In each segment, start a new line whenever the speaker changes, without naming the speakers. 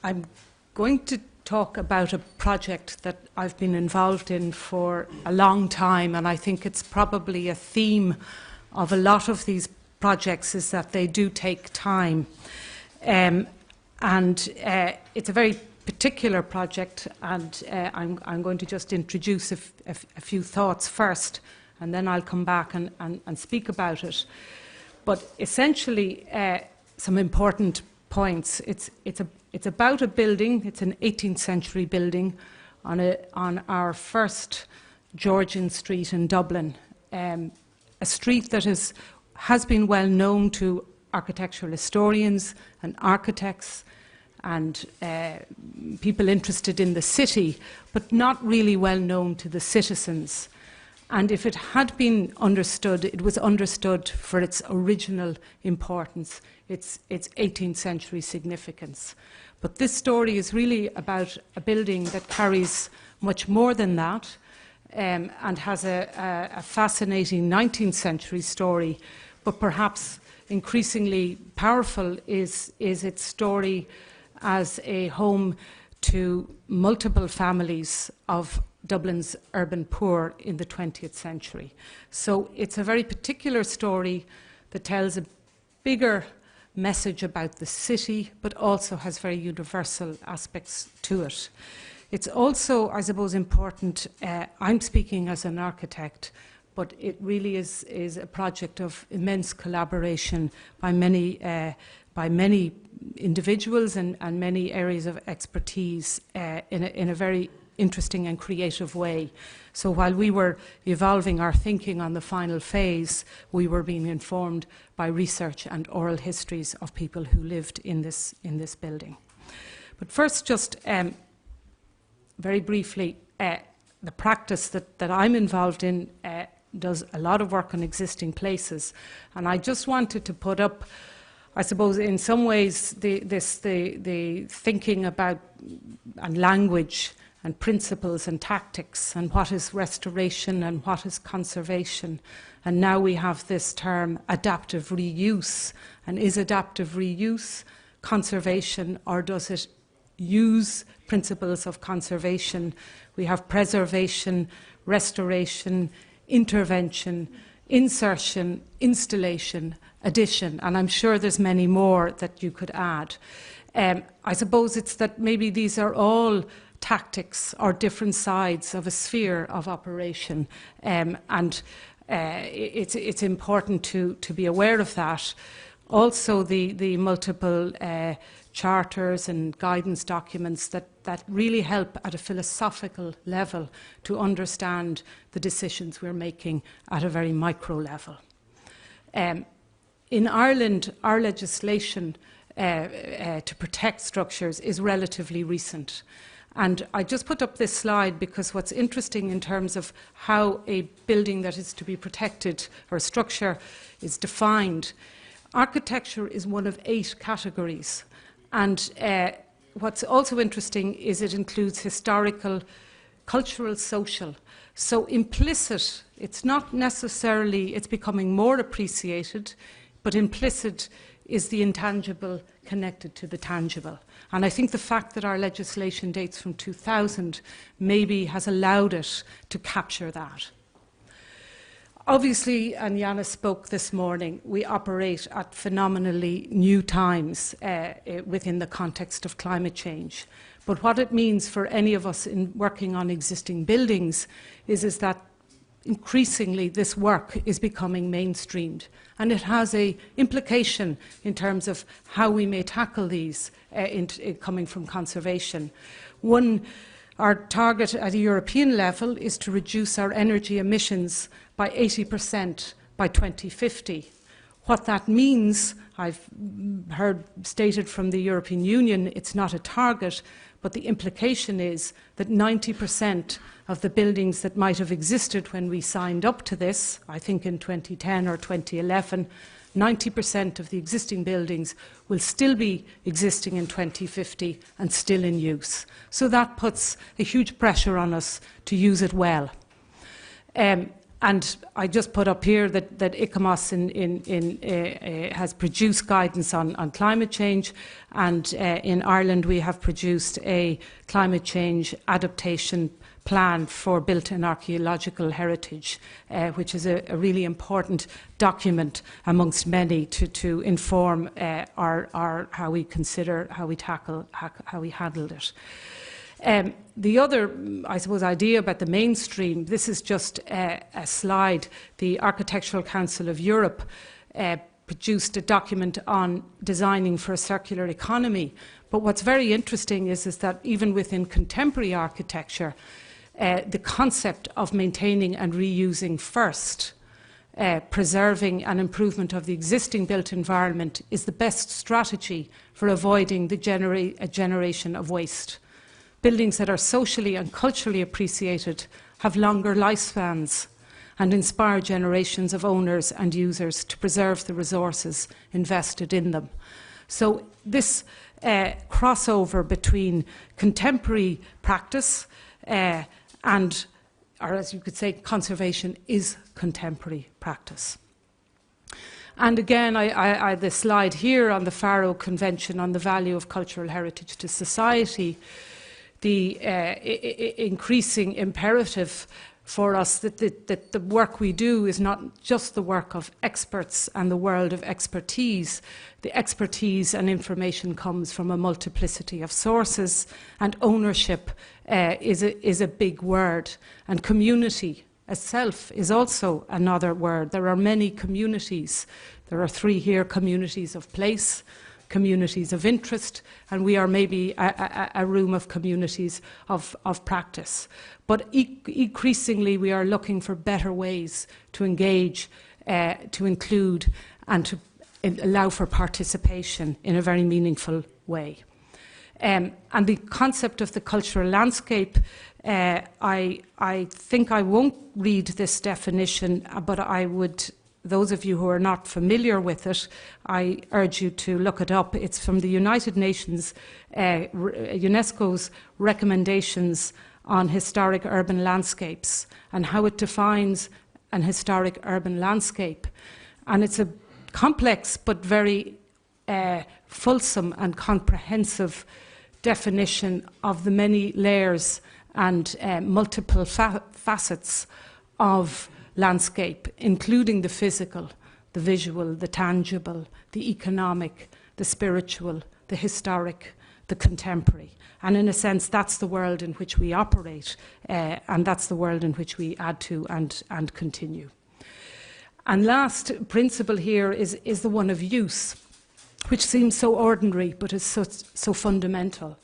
I'm going to talk about a project that I've been involved in for a long time, and I think it's probably a theme of a lot of these projects is that they do take time. It's a very particular project, and I'm going to just introduce a few thoughts first, and then I'll come back and speak about it. But essentially, some important points. It's about a building. It's an 18th century building on our first Georgian street in Dublin, a street that has been well known to architectural historians and architects and people interested in the city, but not really well known to the citizens. And if it had been understood, it was understood for its original importance, its 18th century significance. But this story is really about a building that carries much more than that, and has a fascinating 19th century story, but perhaps increasingly powerful is its story as a home to multiple families of Dublin's urban poor in the 20th century. So it's a very particular story that tells a bigger message about the city, but also has very universal aspects to it. It's also, I suppose, important. I'm speaking as an architect, but it really is a project of immense collaboration by many individuals and many areas of expertise in a very interesting and creative way. So while we were evolving our thinking on the final phase, we were being informed by research and oral histories of people who lived in this building. But first, just very briefly, the practice that I'm involved in does a lot of work on existing places, and I just wanted to put up, I suppose, in some ways, the thinking about and language and principles and tactics, and what is restoration and what is conservation. And now we have this term adaptive reuse. And is adaptive reuse conservation, or does it use principles of conservation? We have preservation, restoration, intervention, insertion, installation, addition, and I'm sure there's many more that you could add. I suppose it's that maybe these are all tactics or different sides of a sphere of operation, and it's important to be aware of that. Also, the multiple charters and guidance documents that really help at a philosophical level to understand the decisions we're making at a very micro level. In Ireland, our legislation to protect structures is relatively recent. And I just put up this slide because what's interesting in terms of how a building that is to be protected or a structure is defined, architecture is one of 8 categories. And what's also interesting is it includes historical, cultural, social. So implicit, it's not necessarily, it's becoming more appreciated, but implicit is the intangible connected to the tangible. And I think the fact that our legislation dates from 2000 maybe has allowed it to capture that. Obviously, and Jana spoke this morning, we operate at phenomenally new times within the context of climate change. But what it means for any of us in working on existing buildings is that increasingly this work is becoming mainstreamed, and it has an implication in terms of how we may tackle these coming from conservation. Our target at a European level is to reduce our energy emissions by 80% by 2050. What that means, I've heard stated from the European Union, it's not a target, but the implication is that 90% of the buildings that might have existed when we signed up to this, I think in 2010 or 2011, 90% of the existing buildings will still be existing in 2050 and still in use. So that puts a huge pressure on us to use it well. And I just put up here that ICOMOS has produced guidance on climate change, and in Ireland we have produced a climate change adaptation plan for built and archaeological heritage, which is a really important document amongst many to inform our how we consider, how we tackle, how we handled it. The other, I suppose, idea about the mainstream, this is just a slide. The Architectural Council of Europe produced a document on designing for a circular economy. But what's very interesting is that even within contemporary architecture, the concept of maintaining and reusing first, preserving and improvement of the existing built environment is the best strategy for avoiding a generation of waste. Buildings that are socially and culturally appreciated have longer lifespans and inspire generations of owners and users to preserve the resources invested in them. So this crossover between contemporary practice and, or as you could say, conservation is contemporary practice. And again, I the slide here on the Faro Convention on the value of cultural heritage to society, the increasing imperative for us that the work we do is not just the work of experts and the world of expertise. The expertise and information comes from a multiplicity of sources, and ownership is a big word. And community itself is also another word. There are many communities. There are 3 here: communities of place, communities of interest, and we are maybe a room of communities of practice. But increasingly we are looking for better ways to engage, to include, and to allow for participation in a very meaningful way. And the concept of the cultural landscape, I think I won't read this definition, but I would, those of you who are not familiar with it, I urge you to look it up. It's from the United Nations, UNESCO's recommendations on historic urban landscapes and how it defines an historic urban landscape. And it's a complex but very fulsome and comprehensive definition of the many layers and multiple facets of landscape, including the physical, the visual, the tangible, the economic, the spiritual, the historic, the contemporary. And in a sense, that's the world in which we operate, and that's the world in which we add to and continue. And last principle here is the one of use, which seems so ordinary, but is so fundamental.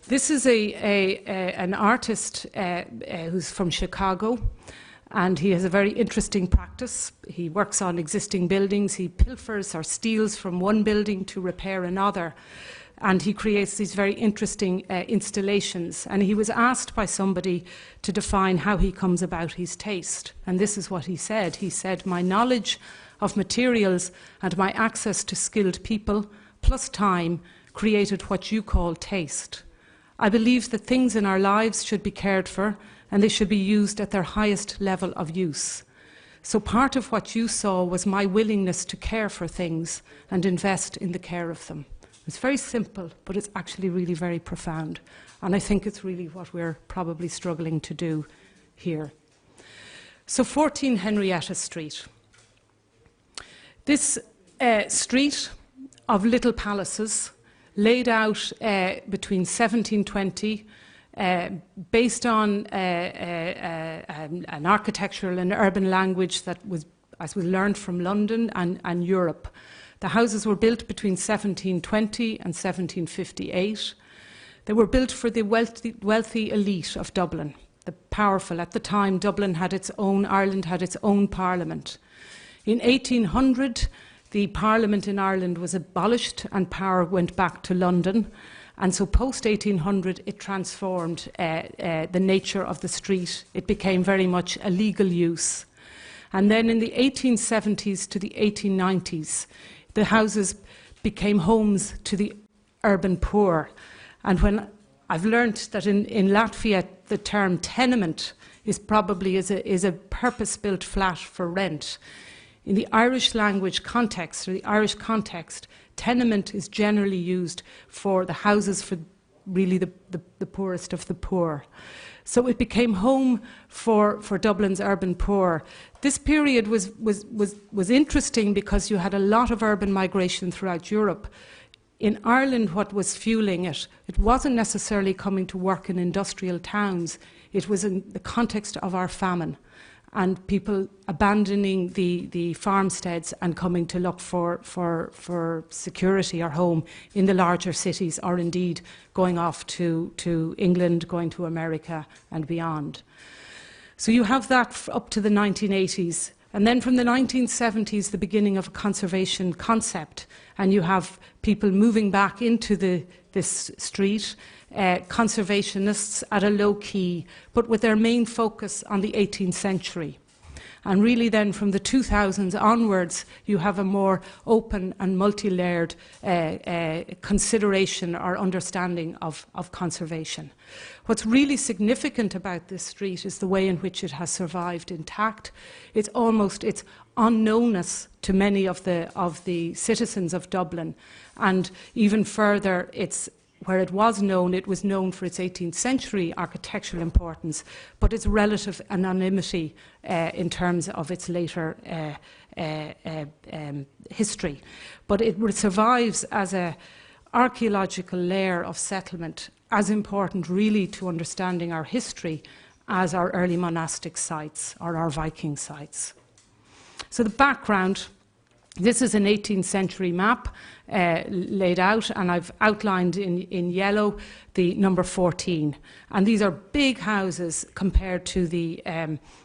This is an artist who's from Chicago, and he has a very interesting practice. He works on existing buildings. He pilfers or steals from one building to repair another. And he creates these very interesting installations. And he was asked by somebody to define how he comes about his taste. And this is what he said. He said, "My knowledge of materials and my access to skilled people, plus time, created what you call taste. I believe that things in our lives should be cared for, and they should be used at their highest level of use. So part of what you saw was my willingness to care for things and invest in the care of them." It's very simple, but it's actually really very profound. And I think it's really what we're probably struggling to do here. So 14 Henrietta Street. This street of little palaces, laid out between 1720, based on an architectural and urban language that was, as we learned from London and Europe. The houses were built between 1720 and 1758. They were built for the wealthy elite of Dublin, the powerful. At the time, Dublin had its own, Ireland had its own parliament. In 1800, the parliament in Ireland was abolished and power went back to London. And so post-1800, it transformed the nature of the street. It became very much a legal use. And then in the 1870s to the 1890s, the houses became homes to the urban poor. And when I've learned that in Latvia, the term tenement is probably is a purpose-built flat for rent. In the Irish language context, or the Irish context, tenement is generally used for the houses for really the poorest of the poor. So it became home for Dublin's urban poor. This period was interesting because you had a lot of urban migration throughout Europe. In Ireland, what was fueling it, it wasn't necessarily coming to work in industrial towns. It was in the context of our famine and people abandoning the farmsteads and coming to look for security or home in the larger cities, or indeed going off to England, going to America and beyond. So you have that up to the 1980s. And then from the 1970s, the beginning of a conservation concept, and you have people moving back into this street, conservationists at a low key, but with their main focus on the 18th century. And really then from the 2000s onwards, you have a more open and multi-layered consideration or understanding of conservation. What's really significant about this street is the way in which it has survived intact. It's unknownness to many of the citizens of Dublin. And even further, where it was known for its 18th century architectural importance, but its relative anonymity in terms of its later history. But it survives as an archaeological layer of settlement, as important really to understanding our history as our early monastic sites or our Viking sites. So the background. This is an 18th century map laid out, and I've outlined in yellow the number 14. And these are big houses compared to the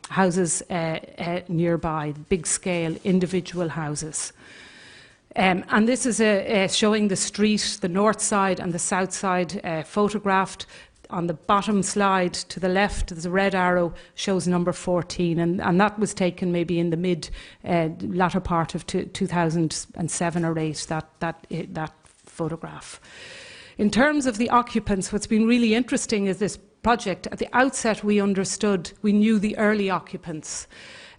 houses nearby, big scale individual houses. And this is showing the street, the north side and the south side photographed. On the bottom slide to the left, there's a red arrow, shows number 14, and that was taken maybe in the latter part of 2007 or 8, that photograph. In terms of the occupants, what's been really interesting is this project. At the outset, we knew the early occupants.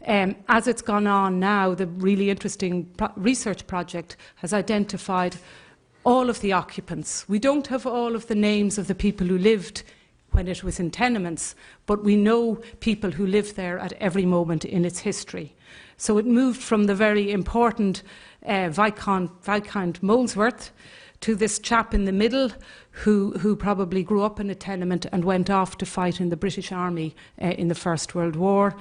As it's gone on now, the really interesting research project has identified all of the occupants. We don't have all of the names of the people who lived when it was in tenements, but we know people who lived there at every moment in its history. So it moved from the very important Viscount Molesworth to this chap in the middle who probably grew up in a tenement and went off to fight in the British Army in the First World War,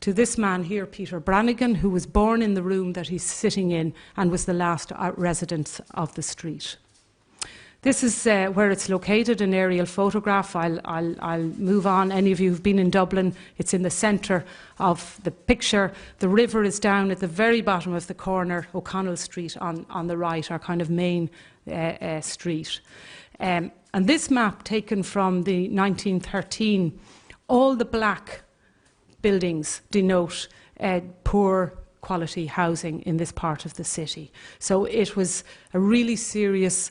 to this man here, Peter Brannigan, who was born in the room that he's sitting in and was the last resident of the street. This is where it's located, an aerial photograph. I'll move on. Any of you who've been in Dublin, it's in the centre of the picture. The river is down at the very bottom of the corner, O'Connell Street on the right, our kind of main street. And this map taken from the 1913, all the black buildings denote poor quality housing in this part of the city. So it was a really serious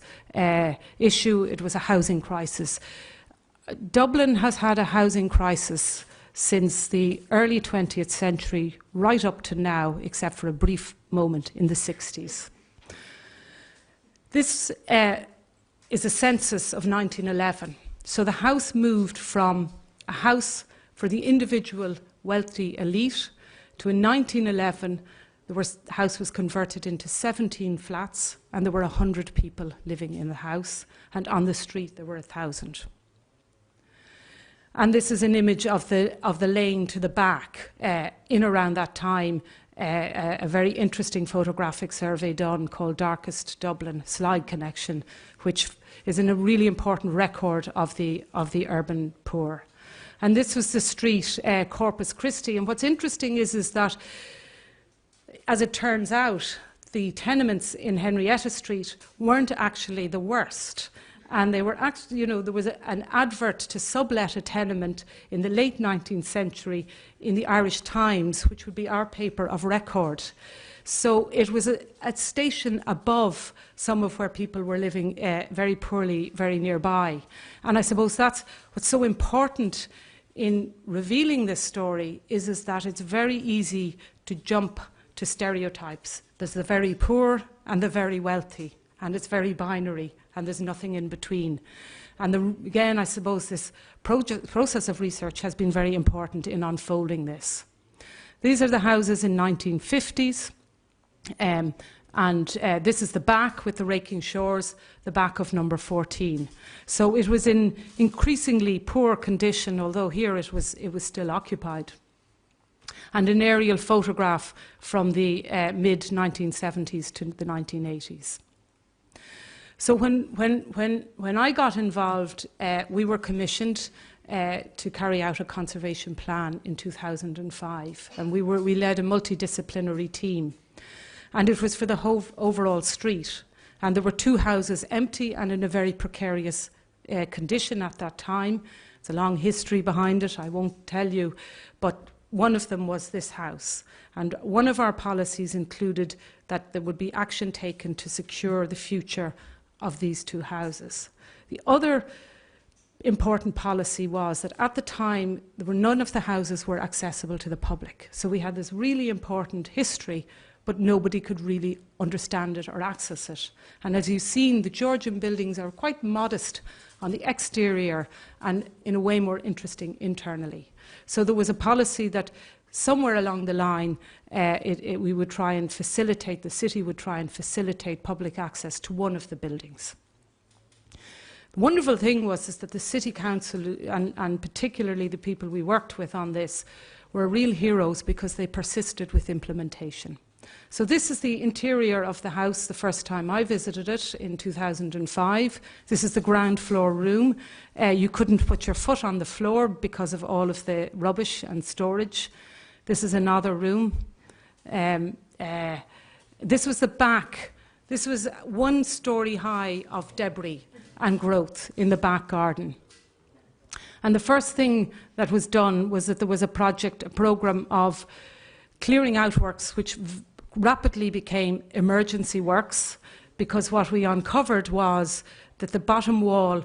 issue. It was a housing crisis. Dublin has had a housing crisis since the early 20th century, right up to now, except for a brief moment in the 60s. This is a census of 1911. So the house moved from a house for the individual wealthy elite to, in 1911, the house was converted into 17 flats, and there were 100 people living in the house, and on the street there were 1,000. And this is an image of the lane to the back. In around that time, a very interesting photographic survey done called Darkest Dublin Slide Connection, which is a really important record of the urban poor. And this was the street, Corpus Christi. And what's interesting is that, as it turns out, the tenements in Henrietta Street weren't actually the worst. And they were actually, there was an advert to sublet a tenement in the late 19th century in the Irish Times, which would be our paper of record. So it was a station above some of where people were living very poorly, very nearby. And I suppose that's what's so important in revealing this story is that it's very easy to jump to stereotypes. There's the very poor and the very wealthy, and it's very binary, and there's nothing in between. And again, I suppose this process of research has been very important in unfolding this. These are the houses in 1950s, and this is the back with the raking shores, the back of number 14. So it was in increasingly poor condition, although here it was still occupied. And an aerial photograph from the mid-1970s to the 1980s. So when I got involved, we were commissioned to carry out a conservation plan in 2005, and we led a multidisciplinary team, and it was for the whole overall street, and there were 2 houses empty and in a very precarious condition at that time. It's a long history behind it, I won't tell you, but one of them was this house, and one of our policies included that there would be action taken to secure the future of these 2 houses. The other important policy was that at the time, none of the houses were accessible to the public. So we had this really important history, but nobody could really understand it or access it. And as you've seen, the Georgian buildings are quite modest on the exterior and in a way more interesting internally. So there was a policy that somewhere along the line, we would try and facilitate, the city would try and facilitate public access to one of the buildings. The wonderful thing was that the City Council, and particularly the people we worked with on this, were real heroes because they persisted with implementation. So this is the interior of the house the first time I visited it in 2005. This is the ground floor room. You couldn't put your foot on the floor because of all of the rubbish and storage. This is another room. This was the back. This was 1 story high of debris and growth in the back garden. And the first thing that was done was that there was a program of clearing out works which rapidly became emergency works, because what we uncovered was that the bottom wall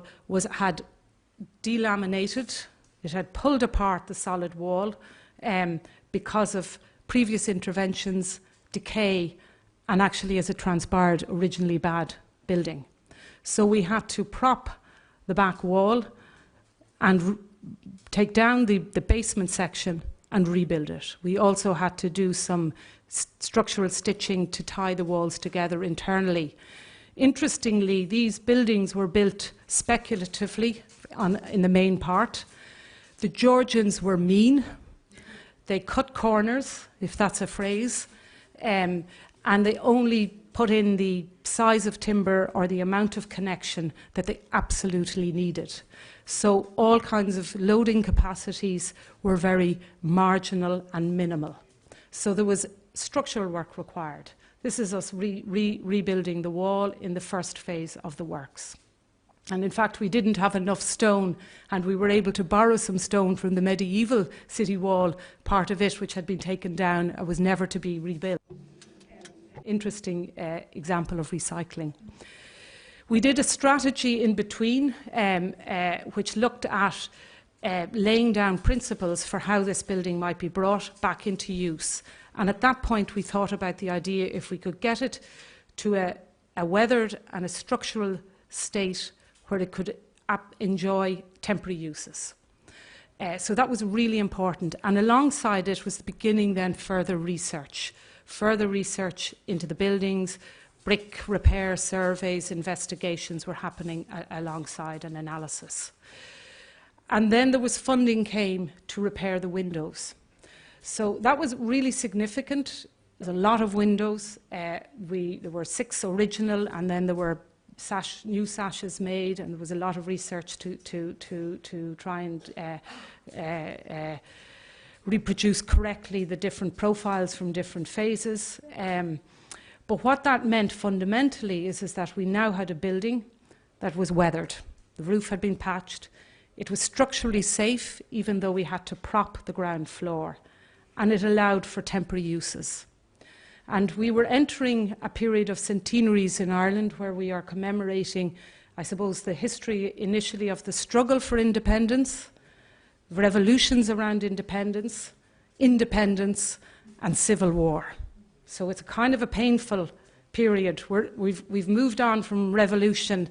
had delaminated, it had pulled apart the solid wall because of previous interventions, decay, and actually, as it transpired, originally bad building. So we had to prop the back wall and take down the basement section and rebuild it. We also had to do some structural stitching to tie the walls together internally. Interestingly, these buildings were built speculatively in the main part. The Georgians were mean. They cut corners, if that's a phrase, and they only put in the size of timber or the amount of connection that they absolutely needed. So all kinds of loading capacities were very marginal and minimal. So there was structural work required. This is us rebuilding the wall in the first phase of the works. And in fact, we didn't have enough stone, and we were able to borrow some stone from the medieval city wall, part of it which had been taken down and was never to be rebuilt. Interesting example of recycling. We did a strategy in between which looked at laying down principles for how this building might be brought back into use. And at that point, we thought about the idea if we could get it to a weathered and a structural state where it could enjoy temporary uses. So that was really important. And alongside it was the beginning then further research into the buildings, brick repair surveys, investigations were happening alongside an analysis. And then there was funding came to repair the windows. So that was really significant. There's a lot of windows. There were 6 original, and then there were new sashes made, and there was a lot of research to try and reproduce correctly the different profiles from different phases. But what that meant fundamentally is that we now had a building that was weathered. The roof had been patched. It was structurally safe, even though we had to prop the ground floor. And it allowed for temporary uses. And we were entering a period of centenaries in Ireland where we are commemorating, I suppose, the history initially of the struggle for independence, revolutions around independence, independence, and civil war. So it's a kind of a painful period. We've moved on from revolution.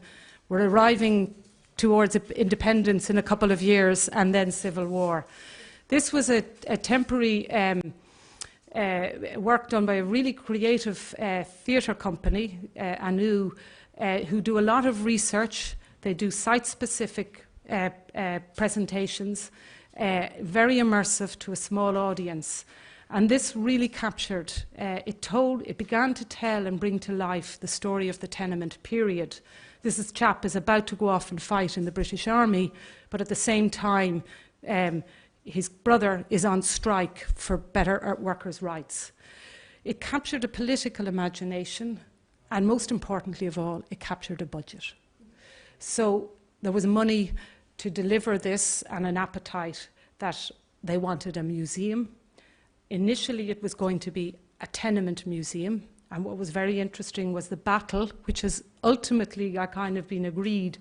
We're arriving towards independence in a couple of years, and then civil war. This was a temporary work done by a really creative theatre company, ANU, who do a lot of research. They do site-specific presentations, very immersive to a small audience. And this really captured, it began to tell and bring to life the story of the tenement period. This chap is about to go off and fight in the British Army, but at the same time, his brother is on strike for better workers' rights. It captured a political imagination, and most importantly of all, it captured a budget. So there was money to deliver this and an appetite that they wanted a museum. Initially, it was going to be a tenement museum, and what was very interesting was the battle, which has ultimately kind of been agreed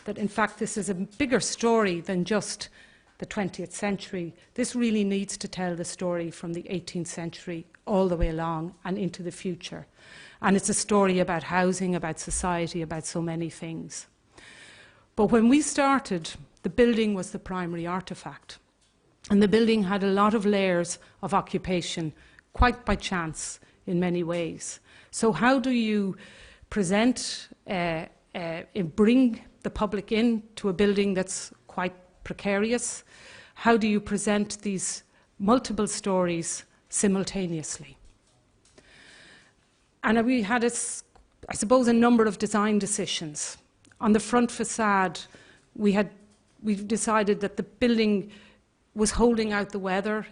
that in fact this is a bigger story than just the 20th century. This really needs to tell the story from the 18th century all the way along and into the future. And it's a story about housing, about society, about so many things. But when we started, the building was the primary artefact. And the building had a lot of layers of occupation, quite by chance in many ways. So how do you present, bring the public in to a building that's quite precarious? How do you present these multiple stories simultaneously? And we had, I suppose, a number of design decisions. On the front facade, we've decided that the building was holding out the weather.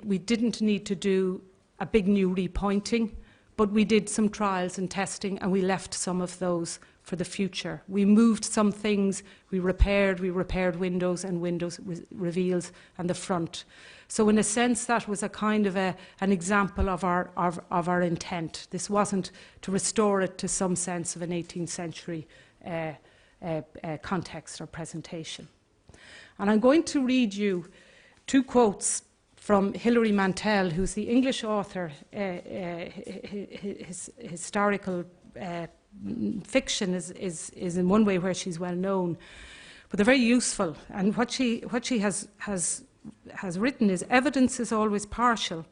We didn't need to do a big new repointing, but we did some trials and testing, and we left some of those for the future. We moved some things, we repaired windows and windows reveals and the front. So in a sense, that was a kind of an example of our intent. This wasn't to restore it to some sense of an 18th century context or presentation. And I'm going to read you two quotes from Hilary Mantel, who's the English author. His historical fiction is in one way where she's well known, but they're very useful. And what she has written is, evidence is always partial.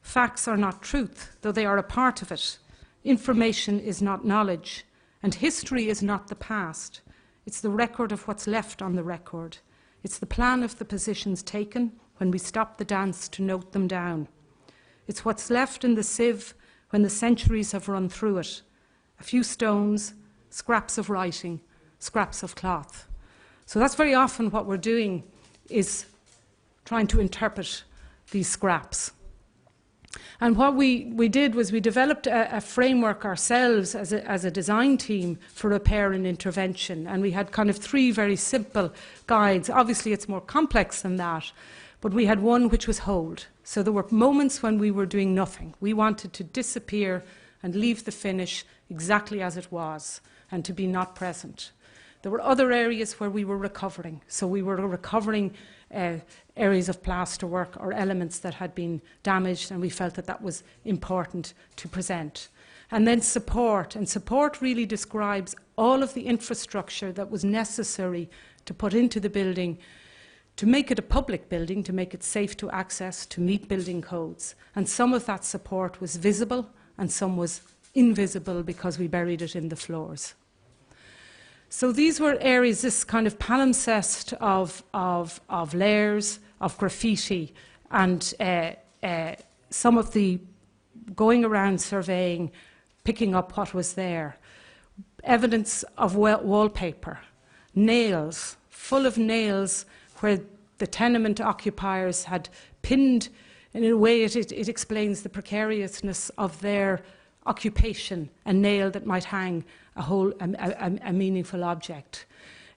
Facts are not truth, though they are a part of it. Information is not knowledge, and history is not the past. It's the record of what's left on the record. It's the plan of the positions taken when we stop the dance to note them down. It's what's left in the sieve when the centuries have run through it. A few stones, scraps of writing, scraps of cloth. So that's very often what we're doing, is trying to interpret these scraps. And what we did was we developed a framework ourselves as a design team for repair and intervention. And we had kind of three very simple guides. Obviously, it's more complex than that. But we had one which was hold. So there were moments when we were doing nothing. We wanted to disappear and leave the finish exactly as it was and to be not present. There were other areas where we were recovering. So we were recovering areas of plasterwork or elements that had been damaged, and we felt that that was important to present. And then support. And support really describes all of the infrastructure that was necessary to put into the building to make it a public building, to make it safe to access, to meet building codes. And some of that support was visible and some was invisible because we buried it in the floors. So these were areas, this kind of palimpsest of layers, of graffiti, and some of the going around surveying, picking up what was there. Evidence of wallpaper, nails, full of nails, where the tenement occupiers had pinned, and in a way it explains the precariousness of their occupation, a nail that might hang a meaningful object.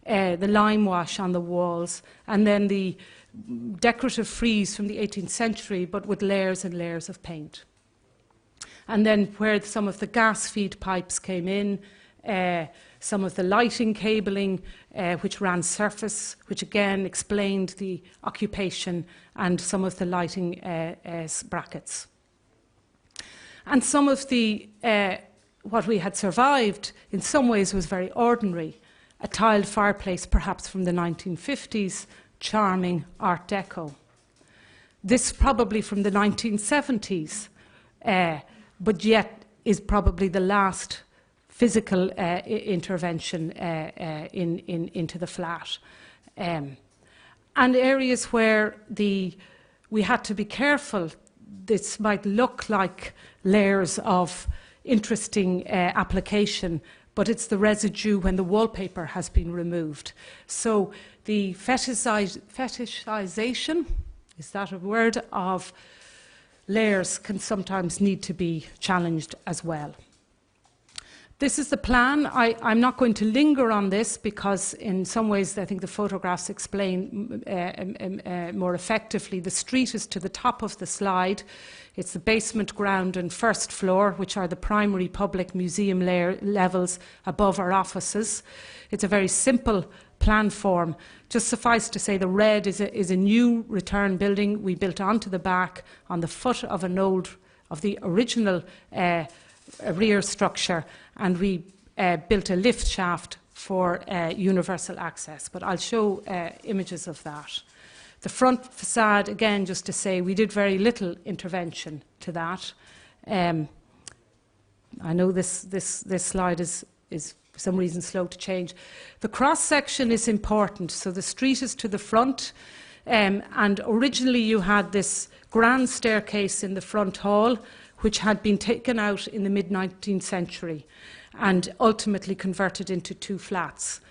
The lime wash on the walls, and then the decorative frieze from the 18th century, but with layers and layers of paint. And then where some of the gas feed pipes came in, some of the lighting cabling which ran surface, which again explained the occupation, and some of the lighting brackets. And some of the, what we had survived in some ways was very ordinary. A tiled fireplace, perhaps from the 1950s, charming Art Deco. This probably from the 1970s, but yet is probably the last physical intervention into the flat. And areas where we had to be careful. This might look like layers of interesting application, but it's the residue when the wallpaper has been removed. So the fetishization, is that a word, of layers can sometimes need to be challenged as well. This is the plan. I'm not going to linger on this because in some ways I think the photographs explain more effectively. The street is to the top of the slide. It's the basement, ground and first floor, which are the primary public museum levels above our offices. It's a very simple plan form. Just suffice to say the red is a new return building we built onto the back on the foot of the original rear structure, and we built a lift shaft for universal access, but I'll show images of that. The front facade, again, just to say, we did very little intervention to that. I know this slide is for some reason slow to change. The cross-section is important, so the street is to the front, and originally you had this grand staircase in the front hall, which had been taken out in the mid-19th century and ultimately converted into 2 flats.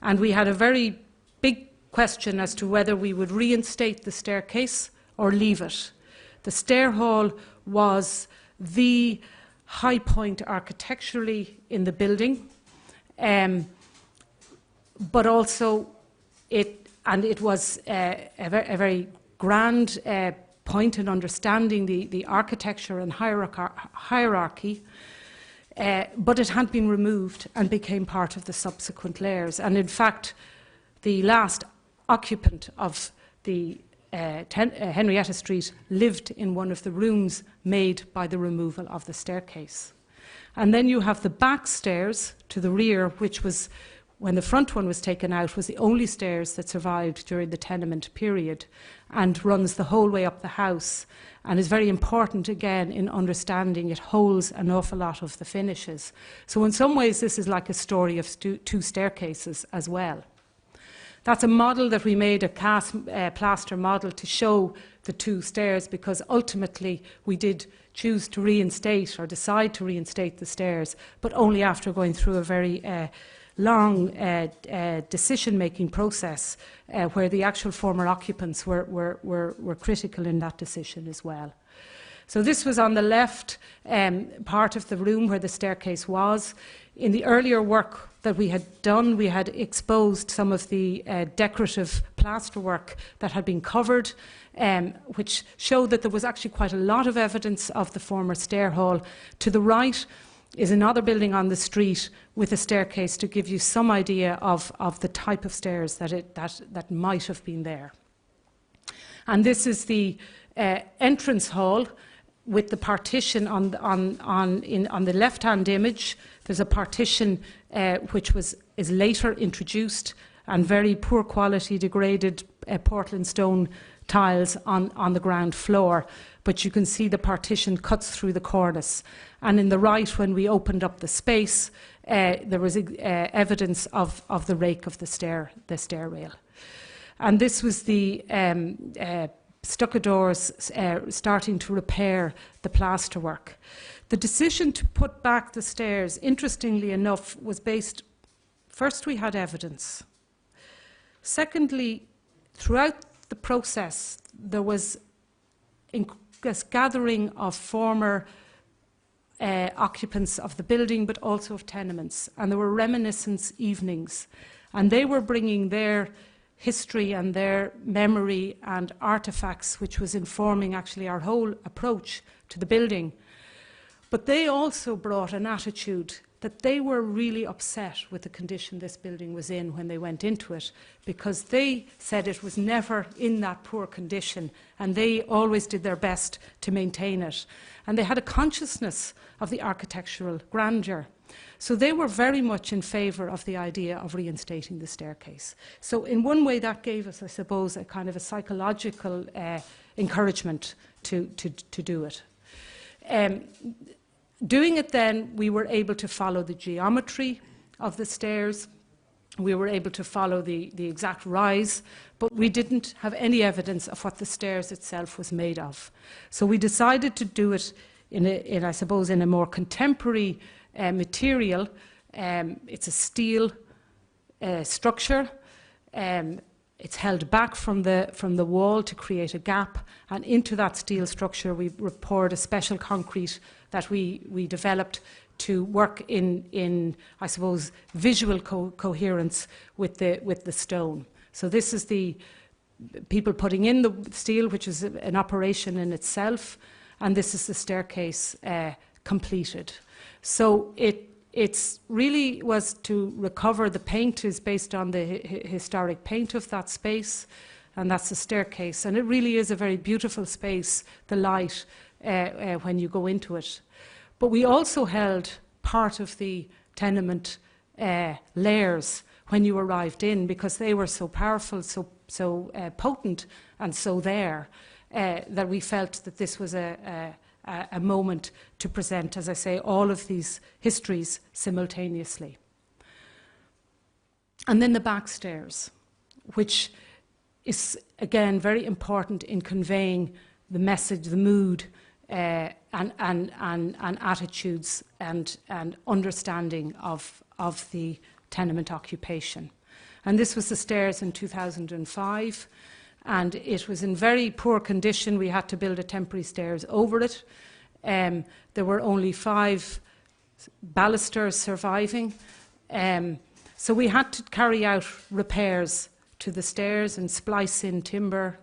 And we had a very big question as to whether we would reinstate the staircase or leave it. The stair hall was the high point architecturally in the building, but also it was a very grand point in understanding the architecture and hierarchy, but it had been removed and became part of the subsequent layers. And in fact, the last occupant of the Henrietta Street lived in one of the rooms made by the removal of the staircase. And then you have the back stairs to the rear, which was, when the front one was taken out, was the only stairs that survived during the tenement period and runs the whole way up the house and is very important, again, in understanding it holds an awful lot of the finishes. So in some ways, this is like a story of 2 staircases as well. That's a model that we made, a cast plaster model, to show the 2 stairs, because ultimately we did choose to reinstate or decide to reinstate the stairs, but only after going through a very long decision-making process where the actual former occupants were critical in that decision as well. So this was on the left part of the room where the staircase was. In the earlier work that we had done, we had exposed some of the decorative plasterwork that had been covered, which showed that there was actually quite a lot of evidence of the former stair hall. To the right is another building on the street with a staircase to give you some idea of the type of stairs that might have been there. And this is the entrance hall with the partition on the left-hand image. There's a partition which is later introduced, and very poor quality degraded Portland stone tiles on the ground floor. But you can see the partition cuts through the cornice. And in the right, when we opened up the space, there was evidence of the rake of the stair rail. And this was the stucadors starting to repair the plasterwork. The decision to put back the stairs, interestingly enough, was based, first we had evidence. Secondly, throughout the process, there was a gathering of former occupants of the building, but also of tenements. And there were reminiscence evenings. And they were bringing their history and their memory and artefacts, which was informing actually our whole approach to the building. But they also brought an attitude that they were really upset with the condition this building was in when they went into it, because they said it was never in that poor condition, and they always did their best to maintain it. And they had a consciousness of the architectural grandeur. So they were very much in favour of the idea of reinstating the staircase. So in one way that gave us, I suppose, a kind of a psychological encouragement to do it. Doing it then, we were able to follow the geometry of the stairs. We were able to follow the exact rise, but we didn't have any evidence of what the stairs itself was made of. So we decided to do it I suppose, in a more contemporary material. It's a steel structure. It's held back from the wall to create a gap, and into that steel structure we poured a special concrete that we developed to work in I suppose, visual coherence with the stone. So this is the people putting in the steel, which is an operation in itself, and this is the staircase completed. So it really was to recover. The paint is based on the historic paint of that space, and that's the staircase. And it really is a very beautiful space, the light, when you go into it. But we also held part of the tenement layers when you arrived in, because they were so powerful, so potent, and so there, that we felt that this was a moment to present, as I say, all of these histories simultaneously. And then the back stairs, which is, again, very important in conveying the message, the mood, and attitudes and understanding of the tenement occupation. And this was the stairs in 2005. And it was in very poor condition. We had to build a temporary stairs over it. There were only 5 balusters surviving. So we had to carry out repairs to the stairs and splice in timber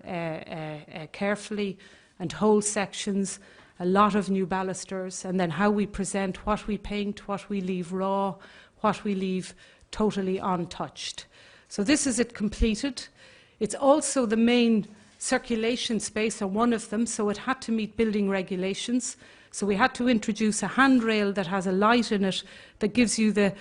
carefully, and whole sections, a lot of new balusters, and then how we present, what we paint, what we leave raw, what we leave totally untouched. So this is it completed. It's also the main circulation space, or one of them, so it had to meet building regulations. So we had to introduce a handrail that has a light in it that gives you the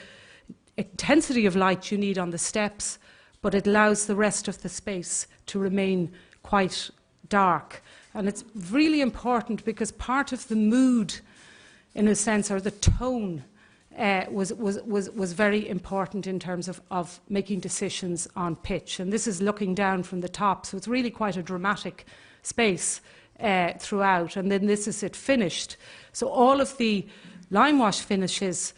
intensity of light you need on the steps, but it allows the rest of the space to remain quite dark. And it's really important because part of the mood, in a sense, or the tone, was very important in terms of making decisions on pitch. And this is looking down from the top, so it's really quite a dramatic space throughout. And then this is it finished. So all of the lime wash finishes,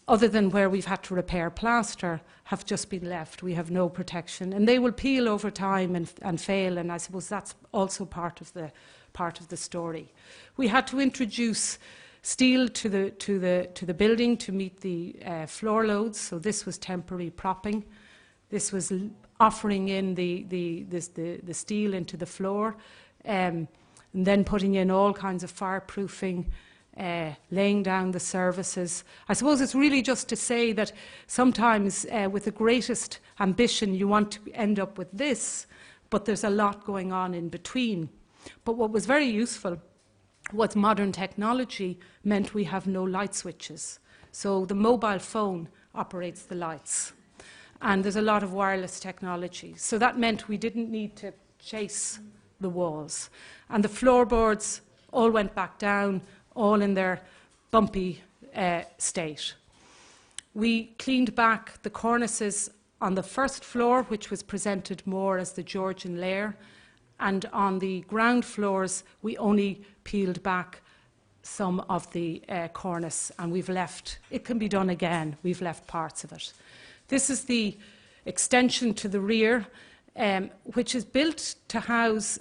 other than where we've had to repair plaster, have just been left. We have no protection, and they will peel over time and fail. And I suppose that's also part of the story. We had to introduce steel to the building to meet the floor loads. So this was temporary propping. This was offering in the steel into the floor, and then putting in all kinds of fireproofing, laying down the services. I suppose it's really just to say that sometimes with the greatest ambition you want to end up with this, but there's a lot going on in between. But what was very useful was modern technology meant we have no light switches. So the mobile phone operates the lights. And there's a lot of wireless technology. So that meant we didn't need to chase the walls. And the floorboards all went back down, all in their bumpy state. We cleaned back the cornices on the first floor, which was presented more as the Georgian layer. And on the ground floors, we only peeled back some of the cornice, and we've left, it can be done again, we've left parts of it. This is the extension to the rear, which is built to house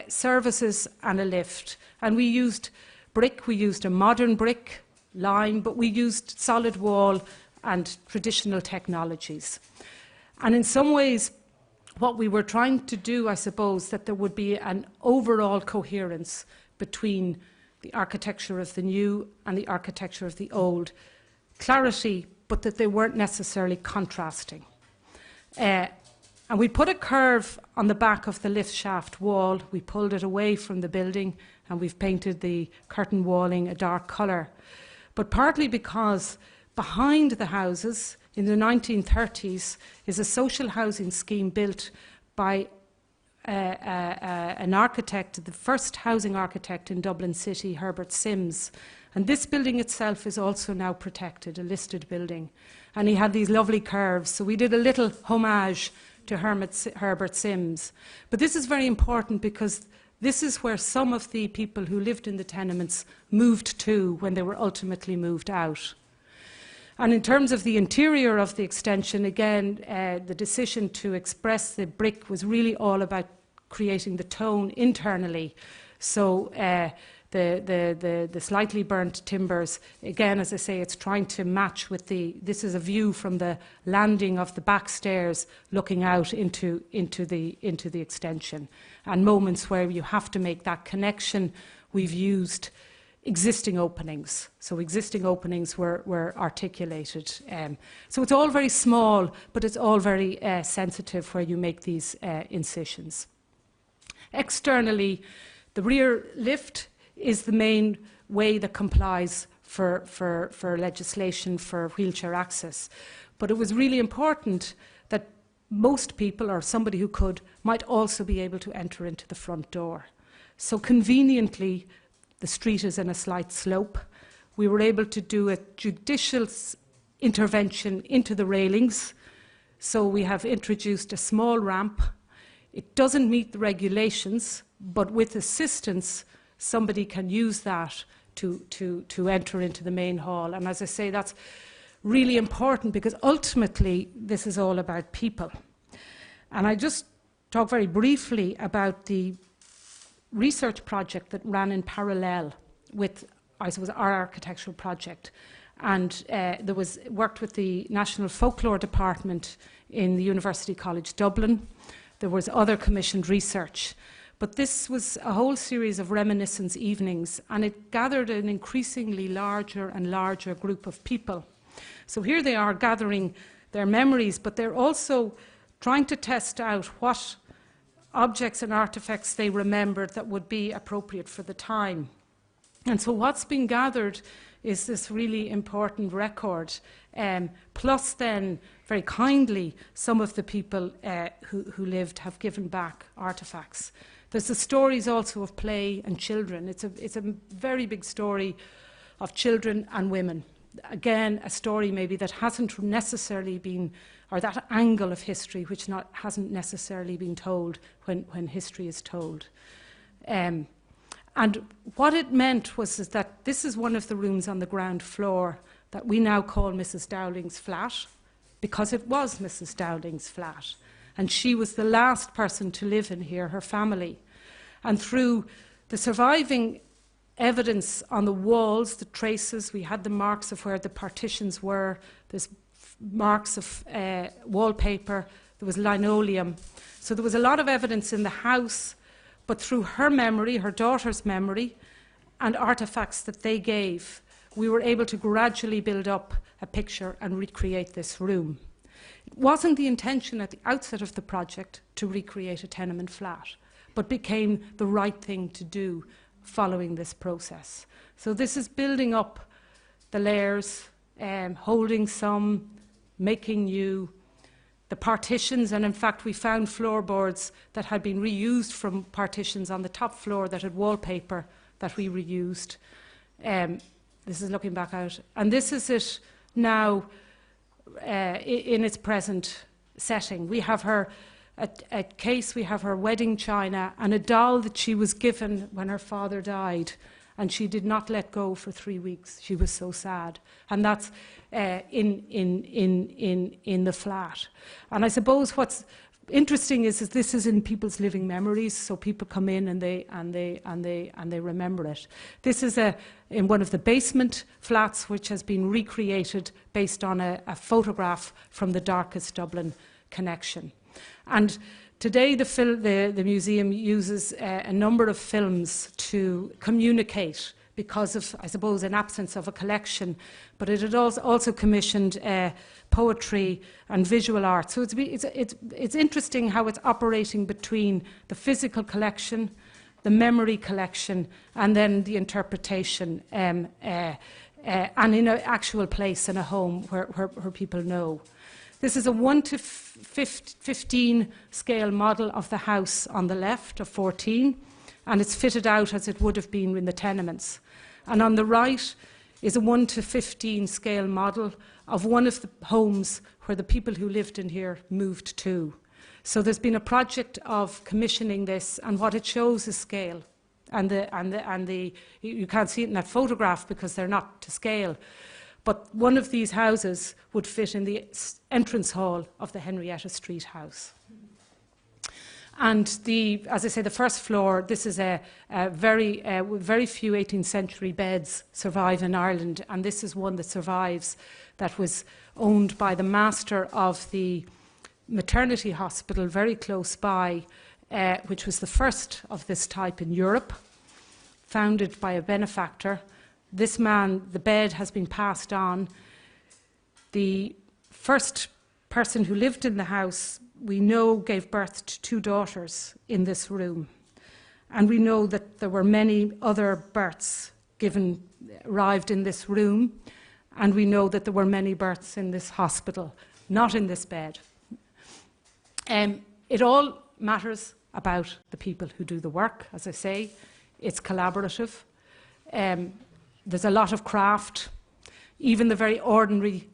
services and a lift. And we used brick, we used a modern brick, lime, but we used solid wall and traditional technologies. And in some ways, what we were trying to do, I suppose, that there would be an overall coherence between the architecture of the new and the architecture of the old, clarity, but that they weren't necessarily contrasting. And we put a curve on the back of the lift shaft wall. We pulled it away from the building, and we've painted the curtain walling a dark colour. But partly because behind the houses in the 1930s is a social housing scheme built by an architect, the first housing architect in Dublin City, Herbert Sims. And this building itself is also now protected, a listed building. And he had these lovely curves. So we did a little homage to Herbert Sims. But this is very important because this is where some of the people who lived in the tenements moved to when they were ultimately moved out. And in terms of the interior of the extension, again, the decision to express the brick was really all about creating the tone internally. So the slightly burnt timbers, again, as I say, it's trying to match with this is a view from the landing of the back stairs looking out into the extension. And moments where you have to make that connection, we've used existing openings. So existing openings were articulated. So it's all very small, but it's all very sensitive where you make these incisions. Externally, the rear lift is the main way that complies for legislation for wheelchair access. But it was really important that most people, or somebody who could, might also be able to enter into the front door. So conveniently, the street is in a slight slope. We were able to do a judicial intervention into the railings. So we have introduced a small ramp. It doesn't meet the regulations, but with assistance, somebody can use that to enter into the main hall. And as I say, that's really important because ultimately this is all about people. And I just talk very briefly about the research project that ran in parallel with, I suppose, our architectural project. And there was worked with the National Folklore Department in the University College Dublin. There was other commissioned research. But this was a whole series of reminiscence evenings, and it gathered an increasingly larger and larger group of people. So here they are gathering their memories, but they're also trying to test out what objects and artifacts they remembered that would be appropriate for the time. And so what's been gathered is this really important record, plus then, very kindly, some of the people who lived have given back artifacts. There's the stories also of play and children. It's a very big story of children and women. Again, a story maybe that hasn't necessarily been, or that angle of history which hasn't necessarily been told when history is told. And what it meant was that this is one of the rooms on the ground floor that we now call Mrs. Dowling's flat, because it was Mrs. Dowling's flat. And she was the last person to live in here, her family. And through the surviving evidence on the walls, the traces, we had the marks of where the partitions were, there's marks of wallpaper, there was linoleum. So there was a lot of evidence in the house, but through her memory, her daughter's memory, and artifacts that they gave, we were able to gradually build up a picture and recreate this room. It wasn't the intention at the outset of the project to recreate a tenement flat, but became the right thing to do following this process. So this is building up the layers, holding some, making new, the partitions, and in fact we found floorboards that had been reused from partitions on the top floor that had wallpaper that we reused. This is looking back out. And this is it now in its present setting. We have her, a case, we have her wedding china and a doll that she was given when her father died, and she did not let go for 3 weeks. She was so sad. And that's in the flat. And I suppose what's interesting is this is in people's living memories, so people come in and they remember it. This is in one of the basement flats, which has been recreated based on a photograph from the Darkest Dublin connection. And today the museum uses a number of films to communicate because of, I suppose, an absence of a collection, but it had also commissioned poetry and visual art. So it's interesting how it's operating between the physical collection, the memory collection, and then the interpretation, and in an actual place in a home where people know. This is a 1:15 scale model of the house on the left, of 14, and it's fitted out as it would have been in the tenements. And on the right is a 1:15 scale model of one of the homes where the people who lived in here moved to. So there's been a project of commissioning this, and what it shows is scale. You can't see it in that photograph because they're not to scale. But one of these houses would fit in the entrance hall of the Henrietta Street house. And as I say, the first floor, this is very few 18th century beds survive in Ireland, and this is one that survives, that was owned by the master of the maternity hospital very close by, which was the first of this type in Europe, founded by a benefactor. This man, the bed has been passed on. The first person who lived in the house, we know, gave birth to 2 daughters in this room. And we know that there were many other births arrived in this room. And we know that there were many births in this hospital, not in this bed. It all matters about the people who do the work, as I say. It's collaborative. There's a lot of craft, even the very ordinary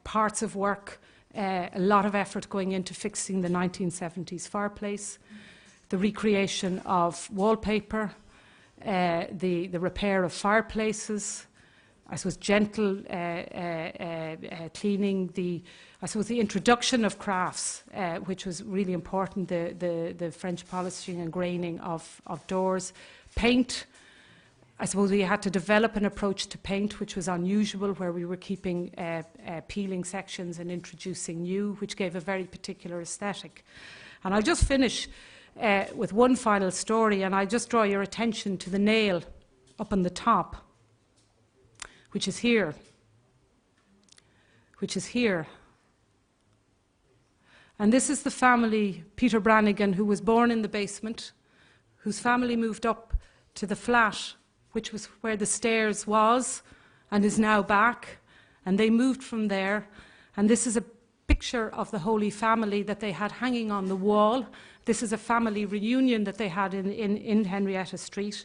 parts of work, a lot of effort going into fixing the 1970s fireplace, the recreation of wallpaper, the repair of fireplaces, I suppose gentle cleaning, the introduction of crafts, which was really important, the French polishing and graining of doors, paint. I suppose we had to develop an approach to paint which was unusual, where we were keeping peeling sections and introducing new, which gave a very particular aesthetic. And I'll just finish with one final story, and I'll just draw your attention to the nail up on the top, which is here. And this is the family, Peter Brannigan, who was born in the basement, whose family moved up to the flat, which was where the stairs was and is now back, and they moved from there. And this is a picture of the Holy Family that they had hanging on the wall. This is a family reunion that they had in Henrietta Street.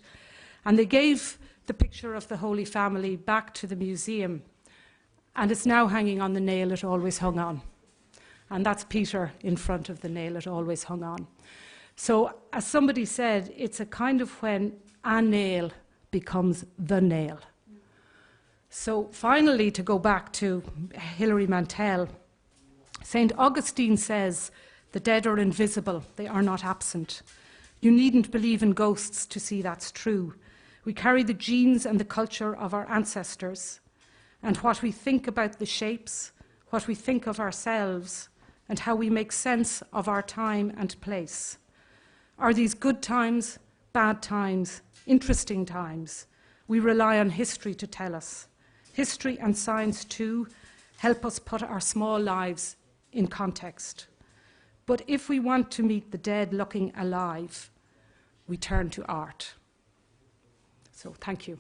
And they gave the picture of the Holy Family back to the museum, and it's now hanging on the nail it always hung on. And that's Peter in front of the nail it always hung on. So, as somebody said, it's a kind of when a nail becomes the nail. So finally, to go back to Hilary Mantel, St. Augustine says, "The dead are invisible, they are not absent. You needn't believe in ghosts to see that's true. We carry the genes and the culture of our ancestors, and what we think about the shapes, what we think of ourselves, and how we make sense of our time and place. Are these good times, bad times, interesting times? We rely on history to tell us. History and science, too, help us put our small lives in context. But if we want to meet the dead looking alive, we turn to art." So, thank you.